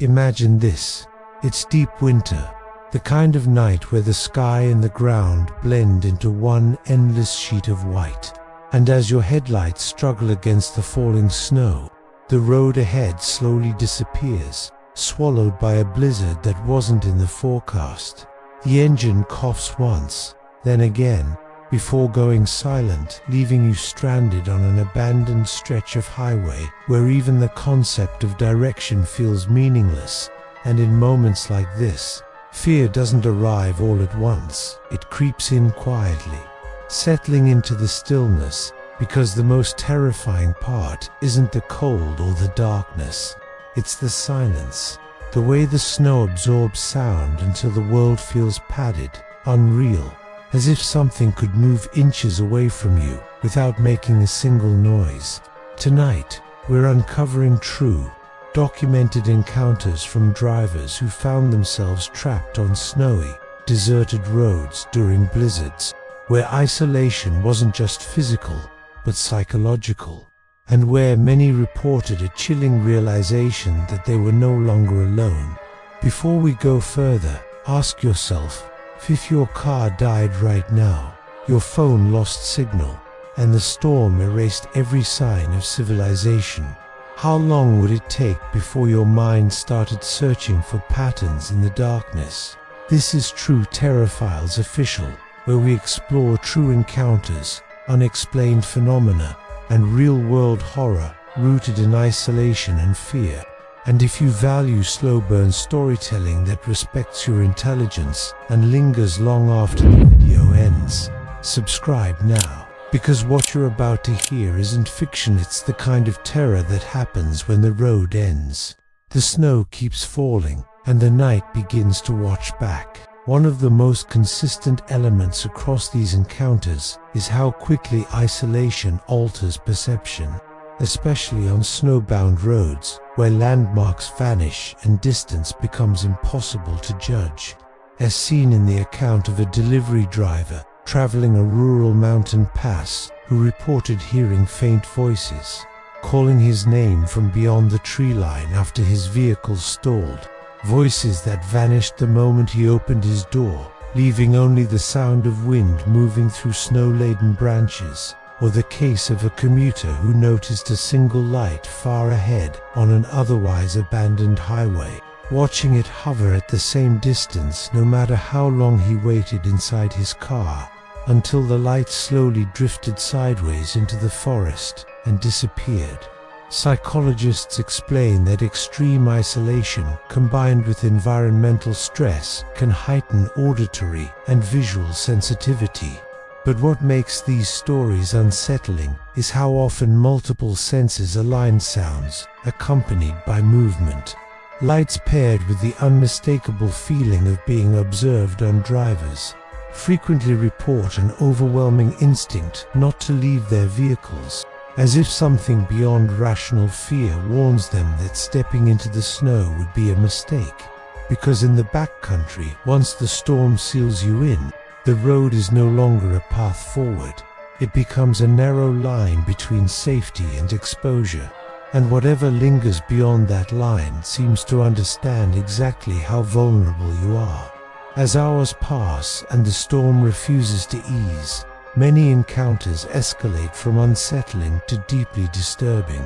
Imagine this. It's deep winter, the kind of night where the sky and the ground blend into one endless sheet of white. And as your headlights struggle against the falling snow, the road ahead slowly disappears, swallowed by a blizzard that wasn't in the forecast. The engine coughs once, then again, before going silent, leaving you stranded on an abandoned stretch of highway where even the concept of direction feels meaningless. And in moments like this, fear doesn't arrive all at once. It creeps in quietly, settling into the stillness, because the most terrifying part isn't the cold or the darkness. It's the silence, the way the snow absorbs sound until the world feels padded, unreal, as if something could move inches away from you without making a single noise. Tonight, we're uncovering true, documented encounters from drivers who found themselves trapped on snowy, deserted roads during blizzards, where isolation wasn't just physical, but psychological, and where many reported a chilling realization that they were no longer alone. Before we go further, ask yourself, if your car died right now, your phone lost signal, and the storm erased every sign of civilization, how long would it take before your mind started searching for patterns in the darkness? This is True Terror Files Official, where we explore true encounters, unexplained phenomena, and real-world horror rooted in isolation and fear. And if you value slow-burn storytelling that respects your intelligence and lingers long after the video ends, subscribe now, because what you're about to hear isn't fiction. It's the kind of terror that happens when the road ends. The snow keeps falling, and the night begins to watch back. One of the most consistent elements across these encounters is how quickly isolation alters perception, especially on snowbound roads, where landmarks vanish and distance becomes impossible to judge. As seen in the account of a delivery driver traveling a rural mountain pass who reported hearing faint voices, calling his name from beyond the tree line after his vehicle stalled. Voices that vanished the moment he opened his door, leaving only the sound of wind moving through snow-laden branches. Or the case of a commuter who noticed a single light far ahead on an otherwise abandoned highway, watching it hover at the same distance no matter how long he waited inside his car, until the light slowly drifted sideways into the forest and disappeared. Psychologists explain that extreme isolation combined with environmental stress can heighten auditory and visual sensitivity. But what makes these stories unsettling is how often multiple senses align: sounds accompanied by movement, lights paired with the unmistakable feeling of being observed. On drivers frequently report an overwhelming instinct not to leave their vehicles, as if something beyond rational fear warns them that stepping into the snow would be a mistake. Because in the backcountry, once the storm seals you in, the road is no longer a path forward. It becomes a narrow line between safety and exposure, and whatever lingers beyond that line seems to understand exactly how vulnerable you are. As hours pass and the storm refuses to ease, many encounters escalate from unsettling to deeply disturbing,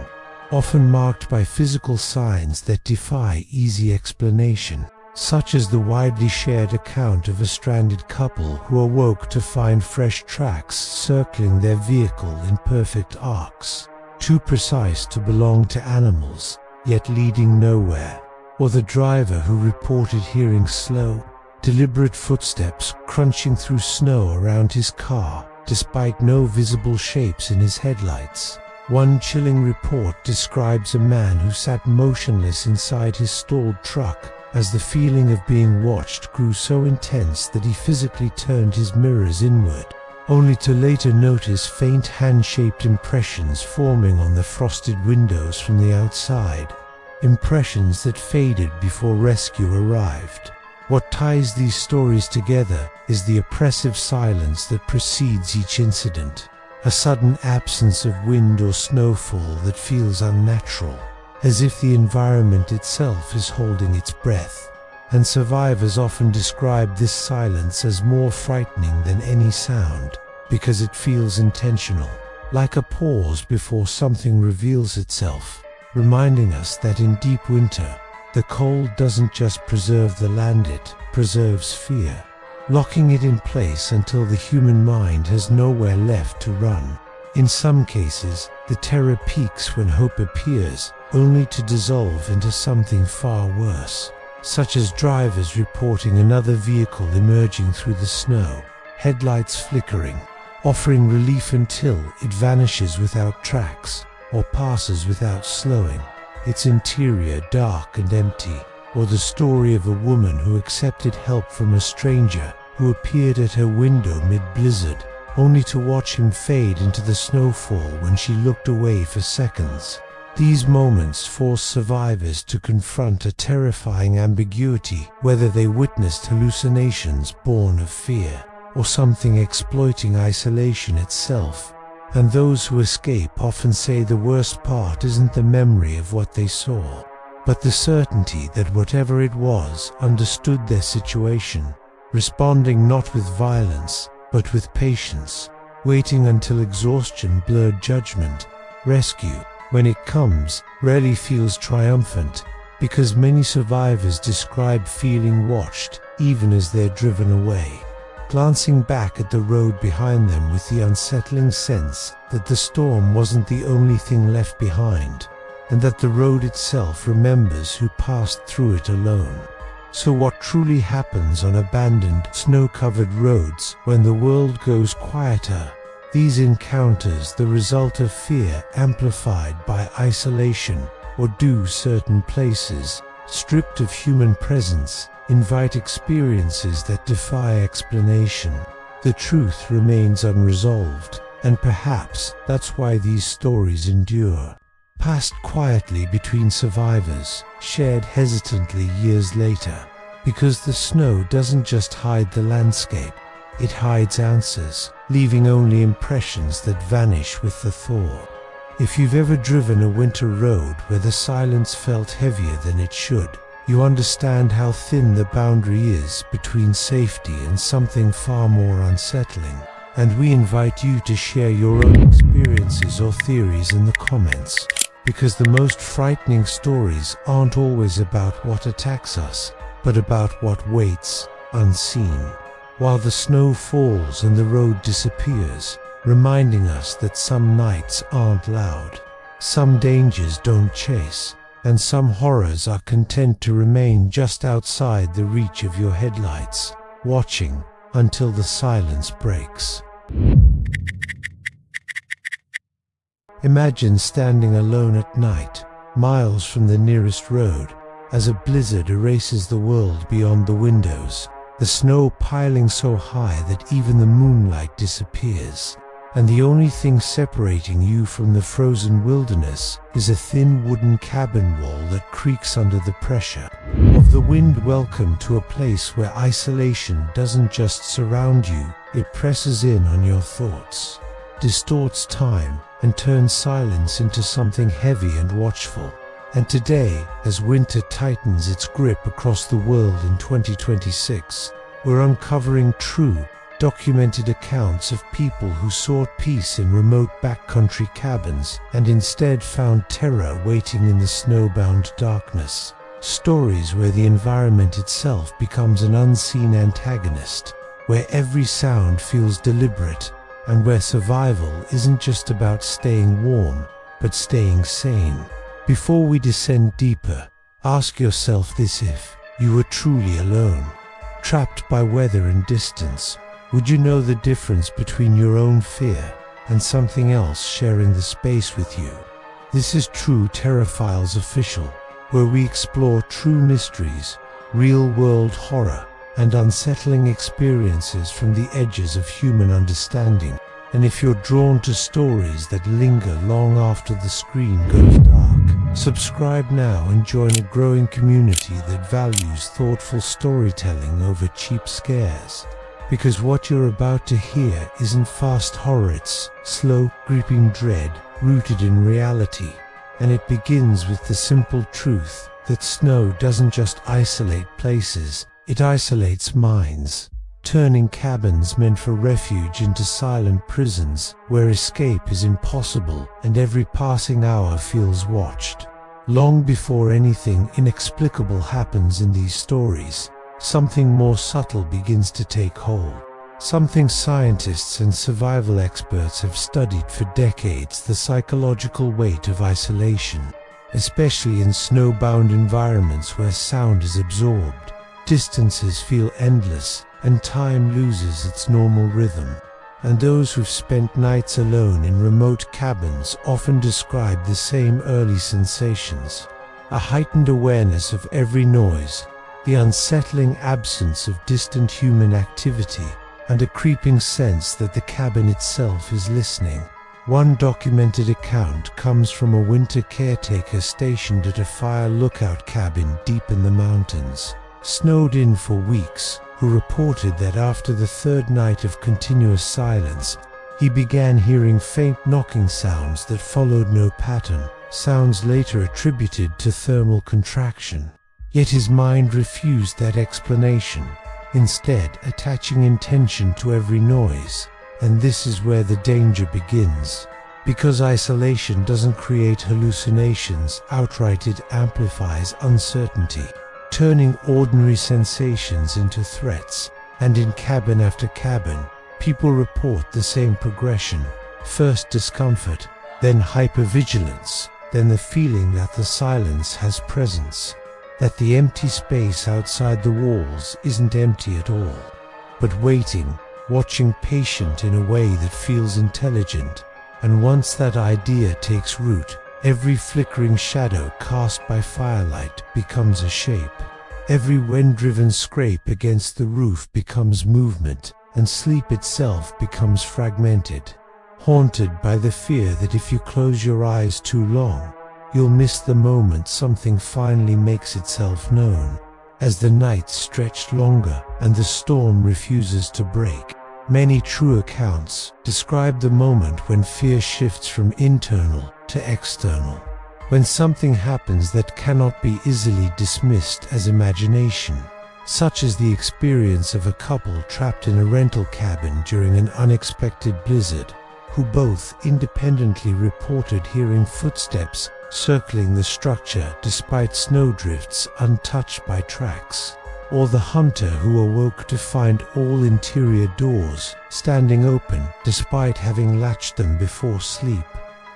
often marked by physical signs that defy easy explanation, such as the widely shared account of a stranded couple who awoke to find fresh tracks circling their vehicle in perfect arcs, too precise to belong to animals, yet leading nowhere, or the driver who reported hearing slow, deliberate footsteps crunching through snow around his car, despite no visible shapes in his headlights. One chilling report describes a man who sat motionless inside his stalled truck as the feeling of being watched grew so intense that he physically turned his mirrors inward, only to later notice faint hand-shaped impressions forming on the frosted windows from the outside, impressions that faded before rescue arrived. What ties these stories together is the oppressive silence that precedes each incident, a sudden absence of wind or snowfall that feels unnatural, as if the environment itself is holding its breath. And survivors often describe this silence as more frightening than any sound, because it feels intentional, like a pause before something reveals itself, reminding us that in deep winter, the cold doesn't just preserve the land, it preserves fear, locking it in place until the human mind has nowhere left to run. In some cases, the terror peaks when hope appears, only to dissolve into something far worse, such as drivers reporting another vehicle emerging through the snow, headlights flickering, offering relief until it vanishes without tracks, or passes without slowing, its interior dark and empty. Or the story of a woman who accepted help from a stranger who appeared at her window mid-blizzard, only to watch him fade into the snowfall when she looked away for seconds. These moments force survivors to confront a terrifying ambiguity, whether they witnessed hallucinations born of fear, or something exploiting isolation itself. And those who escape often say the worst part isn't the memory of what they saw, but the certainty that whatever it was understood their situation, responding not with violence, but with patience, waiting until exhaustion blurred judgment. Rescue, when it comes, rarely feels triumphant, because many survivors describe feeling watched, even as they're driven away, glancing back at the road behind them with the unsettling sense that the storm wasn't the only thing left behind, and that the road itself remembers who passed through it alone. So what truly happens on abandoned, snow-covered roads when the world goes quieter? These encounters the result of fear amplified by isolation, or do certain places, stripped of human presence, invite experiences that defy explanation? The truth remains unresolved, and perhaps that's why these stories endure. Passed quietly between survivors, shared hesitantly years later, because the snow doesn't just hide the landscape, it hides answers, leaving only impressions that vanish with the thaw. If you've ever driven a winter road where the silence felt heavier than it should, you understand how thin the boundary is between safety and something far more unsettling. And we invite you to share your own experiences or theories in the comments, because the most frightening stories aren't always about what attacks us, but about what waits, unseen, while the snow falls and the road disappears, reminding us that some nights aren't loud, some dangers don't chase, and some horrors are content to remain just outside the reach of your headlights, watching until the silence breaks. Imagine standing alone at night, miles from the nearest road, as a blizzard erases the world beyond the windows, the snow piling so high that even the moonlight disappears, and the only thing separating you from the frozen wilderness is a thin wooden cabin wall that creaks under the pressure of the wind. Welcome to a place where isolation doesn't just surround you, it presses in on your thoughts, distorts time, and turns silence into something heavy and watchful. And today, as winter tightens its grip across the world in 2026, we're uncovering true, documented accounts of people who sought peace in remote backcountry cabins and instead found terror waiting in the snowbound darkness. Stories where the environment itself becomes an unseen antagonist, where every sound feels deliberate, and where survival isn't just about staying warm, but staying sane. Before we descend deeper, ask yourself this: if you were truly alone, trapped by weather and distance, would you know the difference between your own fear and something else sharing the space with you? This is True Terror Files Official, where we explore true mysteries, real-world horror, and unsettling experiences from the edges of human understanding. And if you're drawn to stories that linger long after the screen goes dark, subscribe now and join a growing community that values thoughtful storytelling over cheap scares. Because what you're about to hear isn't fast horror, it's slow, creeping dread rooted in reality. and it begins with the simple truth that snow doesn't just isolate places, it isolates minds, turning cabins meant for refuge into silent prisons where escape is impossible and every passing hour feels watched. Long before anything inexplicable happens in these stories, something more subtle begins to take hold. Something scientists and survival experts have studied for decades: the psychological weight of isolation. Especially in snowbound environments where sound is absorbed, distances feel endless, and time loses its normal rhythm. And those who've spent nights alone in remote cabins often describe the same early sensations: a heightened awareness of every noise, the unsettling absence of distant human activity, and a creeping sense that the cabin itself is listening. One documented account comes from a winter caretaker stationed at a fire lookout cabin deep in the mountains, snowed in for weeks, who reported that after the third night of continuous silence, he began hearing faint knocking sounds that followed no pattern, sounds later attributed to thermal contraction. Yet his mind refused that explanation, instead attaching intention to every noise. And this is where the danger begins. Because isolation doesn't create hallucinations, outright it amplifies uncertainty, turning ordinary sensations into threats. And in cabin after cabin, people report the same progression: first discomfort, then hypervigilance, then the feeling that the silence has presence, that the empty space outside the walls isn't empty at all, but waiting, watching, patient in a way that feels intelligent. And once that idea takes root, every flickering shadow cast by firelight becomes a shape. Every wind-driven scrape against the roof becomes movement, and sleep itself becomes fragmented, haunted by the fear that if you close your eyes too long, you'll miss the moment something finally makes itself known. As the nights stretch longer and the storm refuses to break, many true accounts describe the moment when fear shifts from internal to external, when something happens that cannot be easily dismissed as imagination, such as the experience of a couple trapped in a rental cabin during an unexpected blizzard, who both independently reported hearing footsteps circling the structure despite snowdrifts untouched by tracks. Or the hunter who awoke to find all interior doors standing open despite having latched them before sleep,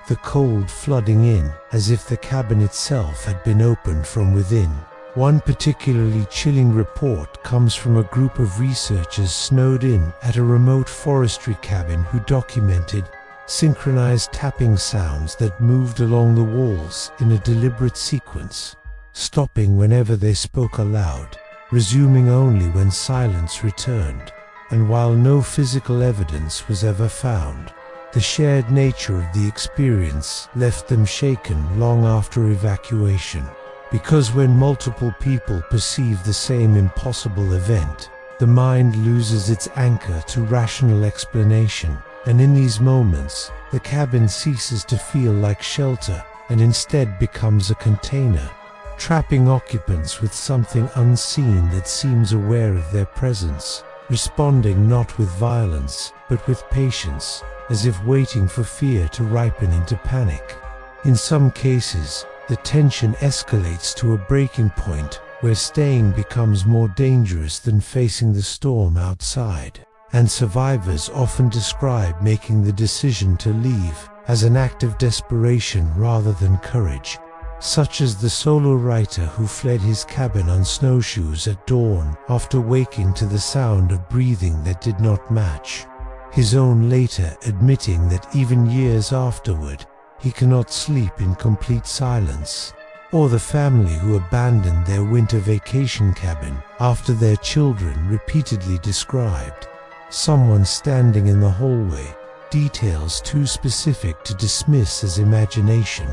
the cold flooding in as if the cabin itself had been opened from within. One particularly chilling report comes from a group of researchers snowed in at a remote forestry cabin who documented synchronized tapping sounds that moved along the walls in a deliberate sequence, stopping whenever they spoke aloud, resuming only when silence returned. And while no physical evidence was ever found, the shared nature of the experience left them shaken long after evacuation. Because when multiple people perceive the same impossible event, the mind loses its anchor to rational explanation, and in these moments, the cabin ceases to feel like shelter and instead becomes a container, trapping occupants with something unseen that seems aware of their presence, responding not with violence, but with patience, as if waiting for fear to ripen into panic. In some cases, the tension escalates to a breaking point where staying becomes more dangerous than facing the storm outside, and survivors often describe making the decision to leave as an act of desperation rather than courage, such as the solo writer who fled his cabin on snowshoes at dawn after waking to the sound of breathing that did not match, his own later admitting that even years afterward he cannot sleep in complete silence. Or the family who abandoned their winter vacation cabin after their children repeatedly described someone standing in the hallway, details too specific to dismiss as imagination.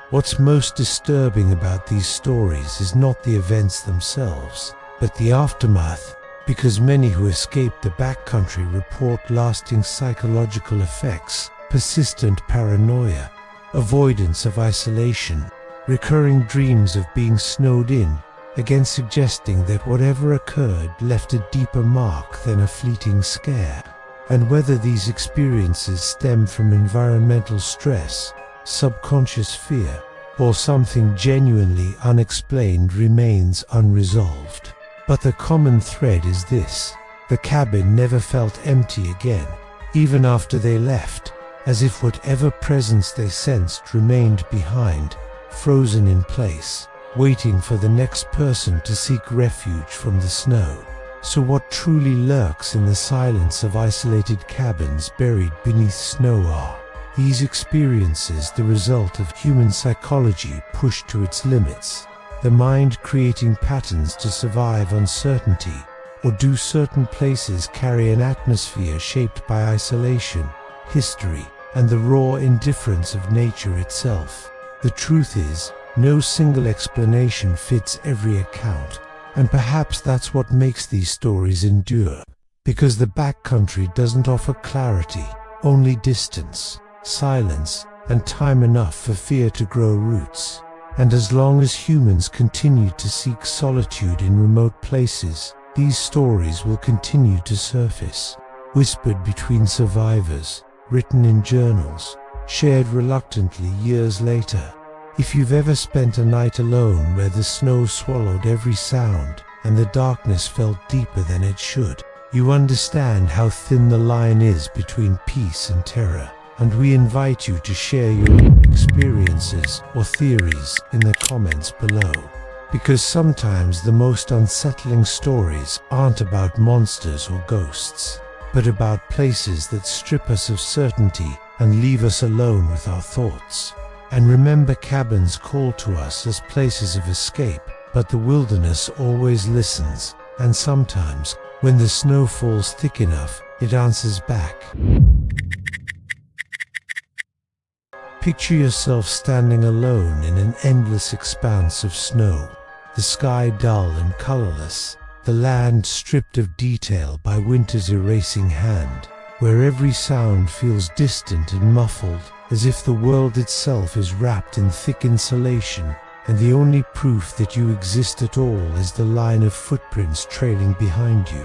What's most disturbing about these stories is not the events themselves, but the aftermath, because many who escaped the backcountry report lasting psychological effects, persistent paranoia, avoidance of isolation, recurring dreams of being snowed in, again suggesting that whatever occurred left a deeper mark than a fleeting scare. And whether these experiences stem from environmental stress, subconscious fear, or something genuinely unexplained remains unresolved. But the common thread is this: the cabin never felt empty again, even after they left, as if whatever presence they sensed remained behind, frozen in place, waiting for the next person to seek refuge from the snow. So what truly lurks in the silence of isolated cabins buried beneath snow are these experiences the result of human psychology pushed to its limits, the mind creating patterns to survive uncertainty, or do certain places carry an atmosphere shaped by isolation, history, and the raw indifference of nature itself? The truth is, no single explanation fits every account, and perhaps that's what makes these stories endure, because the backcountry doesn't offer clarity, only distance, silence, and time enough for fear to grow roots. And as long as humans continue to seek solitude in remote places, these stories will continue to surface, whispered between survivors, written in journals, shared reluctantly years later. If you've ever spent a night alone where the snow swallowed every sound and the darkness felt deeper than it should, you understand how thin the line is between peace and terror. And we invite you to share your own experiences or theories in the comments below. Because sometimes the most unsettling stories aren't about monsters or ghosts, but about places that strip us of certainty and leave us alone with our thoughts. And remember, cabins call to us as places of escape, but the wilderness always listens, and sometimes, when the snow falls thick enough, it answers back. Picture yourself standing alone in an endless expanse of snow, the sky dull and colorless, the land stripped of detail by winter's erasing hand, where every sound feels distant and muffled, as if the world itself is wrapped in thick insulation, and the only proof that you exist at all is the line of footprints trailing behind you.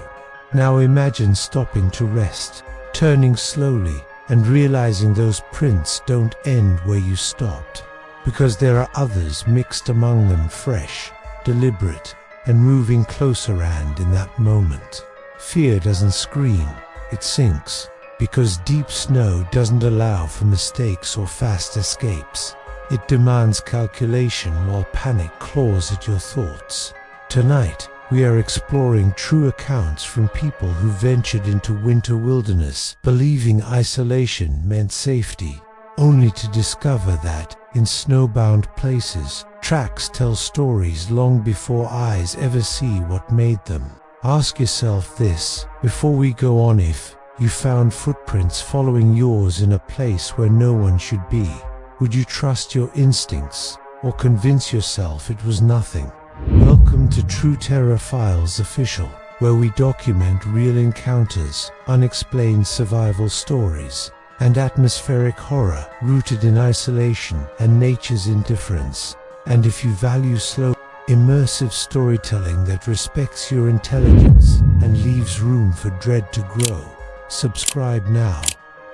Now imagine stopping to rest, turning slowly, and realizing those prints don't end where you stopped, because there are others mixed among them, fresh, deliberate, and moving closer. And in that moment, fear doesn't scream, it sinks, because deep snow doesn't allow for mistakes or fast escapes. It demands calculation while panic claws at your thoughts. Tonight, we are exploring true accounts from people who ventured into winter wilderness, believing isolation meant safety, only to discover that, in snowbound places, tracks tell stories long before eyes ever see what made them. Ask yourself this before we go on: if you found footprints following yours in a place where no one should be, would you trust your instincts, or convince yourself it was nothing? Welcome to True Terror Files Official, where we document real encounters, unexplained survival stories, and atmospheric horror rooted in isolation and nature's indifference. And if you value slow, immersive storytelling that respects your intelligence and leaves room for dread to grow, subscribe now,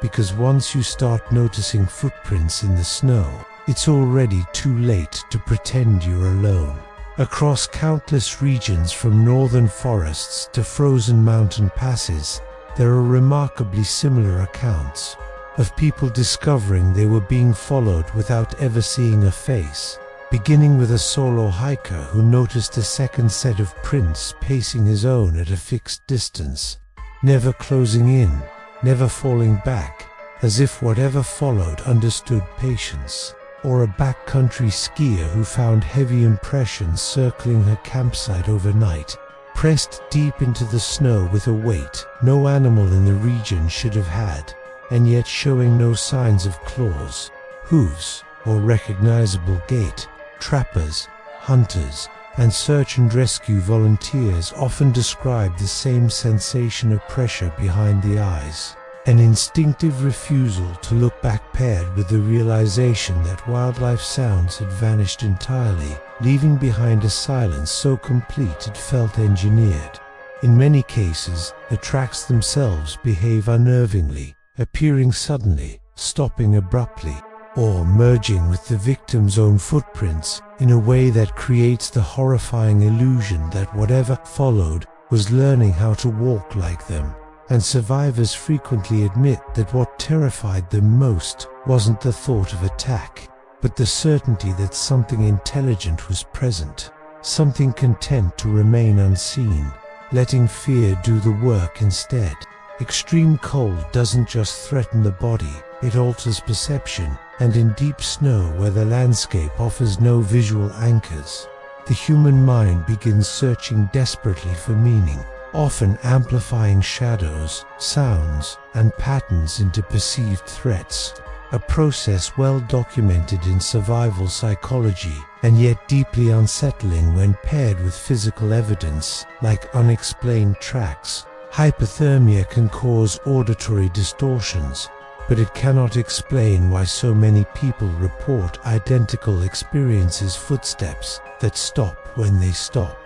because once you start noticing footprints in the snow, it's already too late to pretend you're alone. Across countless regions, from northern forests to frozen mountain passes, there are remarkably similar accounts of people discovering they were being followed without ever seeing a face, beginning with a solo hiker who noticed a second set of prints pacing his own at a fixed distance, never closing in, never falling back, as if whatever followed understood patience. Or a backcountry skier who found heavy impressions circling her campsite overnight, pressed deep into the snow with a weight no animal in the region should have had, and yet showing no signs of claws, hooves, or recognizable gait. Trappers, hunters, and search and rescue volunteers often describe the same sensation of pressure behind the eyes, An instinctive refusal to look back paired with the realization that wildlife sounds had vanished entirely, leaving behind a silence so complete it felt engineered. In many cases, the tracks themselves behave unnervingly, appearing suddenly, stopping abruptly, or merging with the victim's own footprints in a way that creates the horrifying illusion that whatever followed was learning how to walk like them. And survivors frequently admit that what terrified them most wasn't the thought of attack, but the certainty that something intelligent was present, something content to remain unseen, letting fear do the work instead. Extreme cold doesn't just threaten the body, it alters perception, and in deep snow where the landscape offers no visual anchors, the human mind begins searching desperately for meaning, often amplifying shadows, sounds, and patterns into perceived threats, a process well documented in survival psychology and yet deeply unsettling when paired with physical evidence like unexplained tracks. Hypothermia can cause auditory distortions, but it cannot explain why so many people report identical experiences: footsteps that stop when they stop,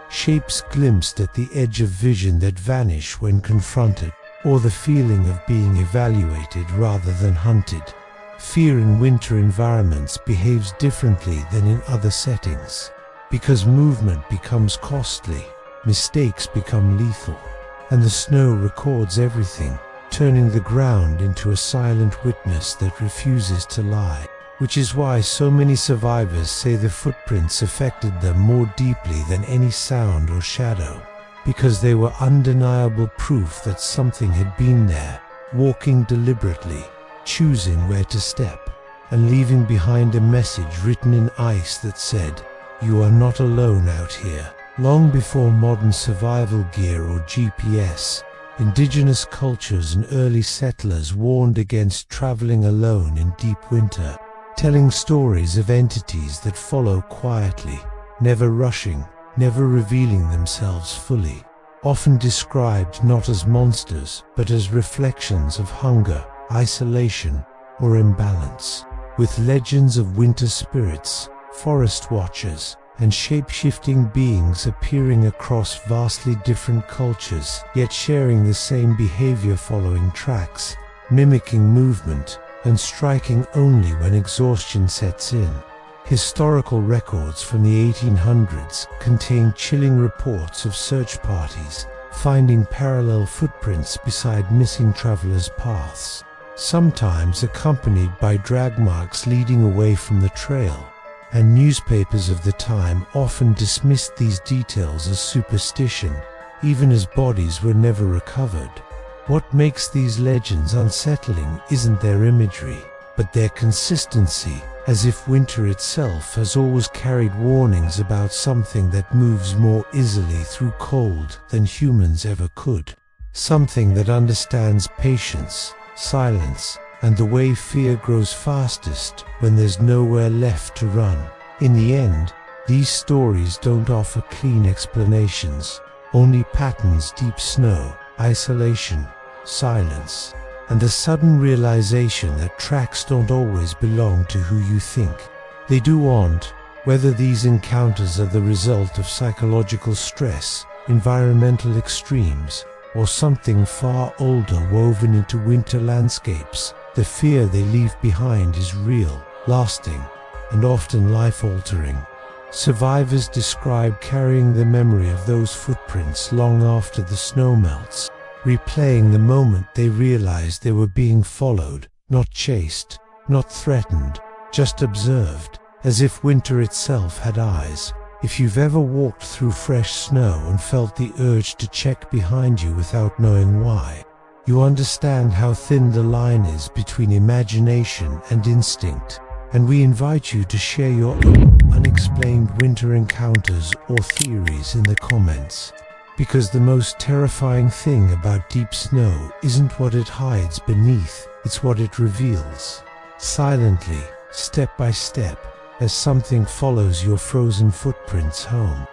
shapes glimpsed at the edge of vision that vanish when confronted, or the feeling of being evaluated rather than hunted. Fear in winter environments behaves differently than in other settings. Because movement becomes costly, mistakes become lethal, and the snow records everything, turning the ground into a silent witness that refuses to lie. Which is why so many survivors say the footprints affected them more deeply than any sound or shadow, because they were undeniable proof that something had been there, walking deliberately, choosing where to step, and leaving behind a message written in ice that said, "You are not alone out here." Long before modern survival gear or GPS, indigenous cultures and early settlers warned against traveling alone in deep winter, telling stories of entities that follow quietly, never rushing, never revealing themselves fully, often described not as monsters but as reflections of hunger, isolation, or imbalance. With legends of winter spirits, forest watchers, and shape-shifting beings appearing across vastly different cultures, yet sharing the same behavior: following tracks, mimicking movement, and striking only when exhaustion sets in. Historical records from the 1800s contain chilling reports of search parties finding parallel footprints beside missing travelers' paths, sometimes accompanied by drag marks leading away from the trail, and newspapers of the time often dismissed these details as superstition, even as bodies were never recovered. What makes these legends unsettling isn't their imagery, but their consistency, as if winter itself has always carried warnings about something that moves more easily through cold than humans ever could. Something that understands patience, silence, and the way fear grows fastest when there's nowhere left to run. In the end, these stories don't offer clean explanations, only patterns: deep snow, isolation, silence, and the sudden realization that tracks don't always belong to who you think they do aren't. Whether these encounters are the result of psychological stress, environmental extremes, or something far older woven into winter landscapes, the fear they leave behind is real, lasting, and often life-altering. Survivors describe carrying the memory of those footprints long after the snow melts, replaying the moment they realized they were being followed, not chased, not threatened, just observed, as if winter itself had eyes. If you've ever walked through fresh snow and felt the urge to check behind you without knowing why, you understand how thin the line is between imagination and instinct, and we invite you to share your own unexplained winter encounters or theories in the comments. Because the most terrifying thing about deep snow isn't what it hides beneath, it's what it reveals. Silently, step by step, as something follows your frozen footprints home.